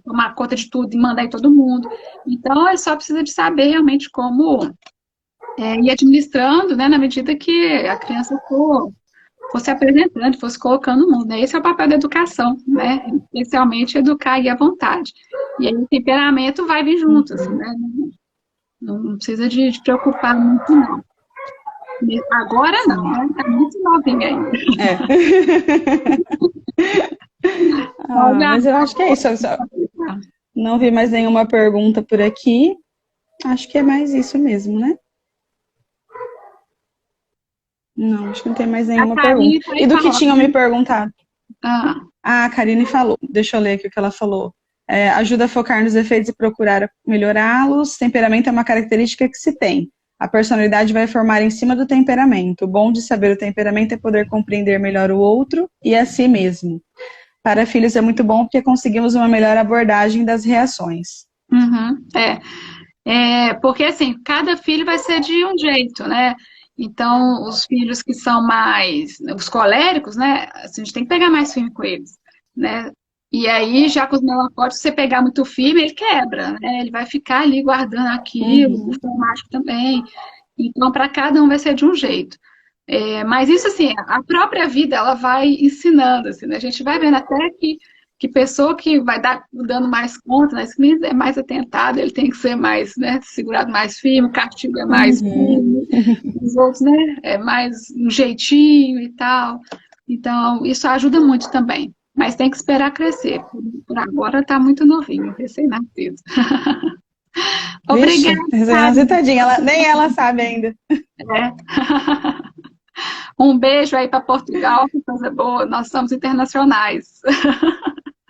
tomar conta de tudo e mandar em todo mundo. Então, ele só precisa de saber realmente como ir administrando, né, na medida que a criança fosse apresentando, fosse colocando no mundo, né? Esse é o papel da educação, né? Especialmente educar aí à vontade. E aí o temperamento vai vir junto, assim, Uhum. né? Não precisa de preocupar muito, não. Agora não, Sim. né? Tá muito novinha ainda. É. Ah, Olha, mas eu acho que é isso. Eu só não vi mais nenhuma pergunta por aqui. Acho que é mais isso mesmo, né? Não, acho que não tem mais a nenhuma pergunta. Karine está E aí do que tinham me falando. perguntado? Ah, Ah, a Karine falou. Deixa eu ler aqui o que ela falou. ajuda a focar nos defeitos e procurar melhorá-los. Temperamento é uma característica que se tem. A personalidade vai formar em cima do temperamento. O bom de saber o temperamento é poder compreender melhor o outro e a si mesmo. Para filhos é muito bom porque conseguimos uma melhor abordagem das reações. Uhum, porque assim, cada filho vai ser de um jeito, né? Então, os filhos que são mais, os coléricos, né? Assim, a gente tem que pegar mais firme com eles, né? E aí, já com os melancólicos, se você pegar muito firme, ele quebra, né? Ele vai ficar ali guardando aquilo, o fleumático também. Então, para cada um vai ser de um jeito. Mas isso, assim, a própria vida, ela vai ensinando, assim, né? A gente vai vendo até que pessoa que vai dando mais conta, né? Esse é mais atentado, ele tem que ser mais, né, segurado mais firme, o castigo é mais firme, os outros, né, é mais um jeitinho e tal. Então, isso ajuda muito também. Mas tem que esperar crescer. Por agora tá muito novinho, recém-nascido. Vixe, Obrigada, tadinha, nem ela sabe ainda. né? Um beijo aí para Portugal, que coisa boa. Nós somos internacionais.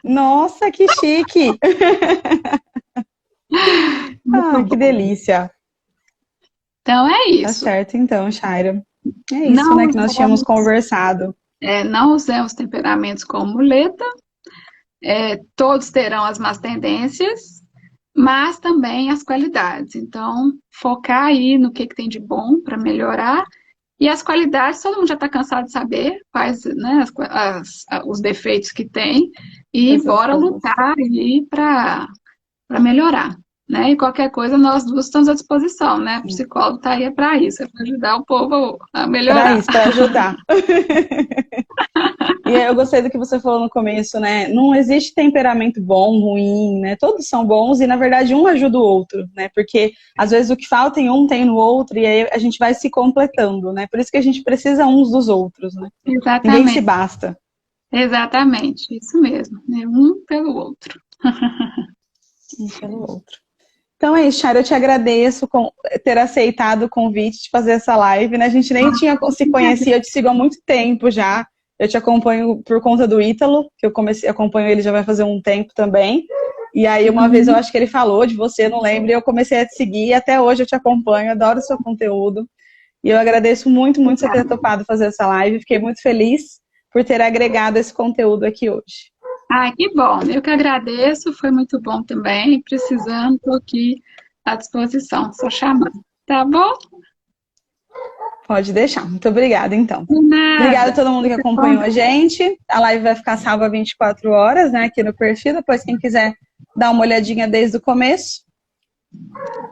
Nossa, que chique! Que delícia! Então é Tá isso. certo, então, Shaira. É isso, Não né, que nós tínhamos usemos, conversado. não usemos temperamentos como muleta. Todos terão as más tendências, mas também as qualidades. Então, focar aí no que tem de bom para melhorar. E as qualidades, todo mundo já está cansado de saber quais, né, os defeitos que tem, e bora lutar aí para melhorar. Né? E qualquer coisa, nós duas estamos à disposição, né? O psicólogo está aí para isso, para ajudar o povo a melhorar. Para isso, para ajudar. E eu gostei do que você falou no começo, né? Não existe temperamento bom, ruim, né? Todos são bons e, na verdade, um ajuda o outro, né? Porque, às vezes, o que falta em um tem no outro e aí a gente vai se completando, né? Por isso que a gente precisa uns dos outros, né? Exatamente. Ninguém se basta. Exatamente, isso mesmo. Né? Um pelo outro. Um pelo outro. Então é isso, Shaira, eu te agradeço por ter aceitado o convite de fazer essa live, né? A gente nem tinha se conhecido, eu te sigo há muito tempo já. Eu te acompanho por conta do Ítalo, que eu acompanho ele já vai fazer um tempo também. E aí uma vez eu acho que ele falou de você, não lembro, e eu comecei a te seguir, e até hoje eu te acompanho, adoro o seu conteúdo. E eu agradeço muito, muito você ter topado fazer essa live. Fiquei muito feliz por ter agregado esse conteúdo aqui hoje. Que bom. Eu que agradeço, foi muito bom também. Precisando, estou aqui à disposição, só chamar. Tá bom? Pode deixar. Muito obrigada, então. Nada. Obrigada a todo mundo que acompanhou a gente. A live vai ficar salva 24 horas, né, aqui no perfil. Depois, quem quiser dar uma olhadinha desde o começo.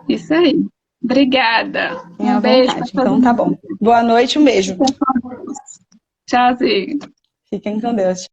Isso aí. Obrigada. Um beijo. Então, tá bom. Boa noite, um beijo. Tchauzinho. Fiquem com Deus.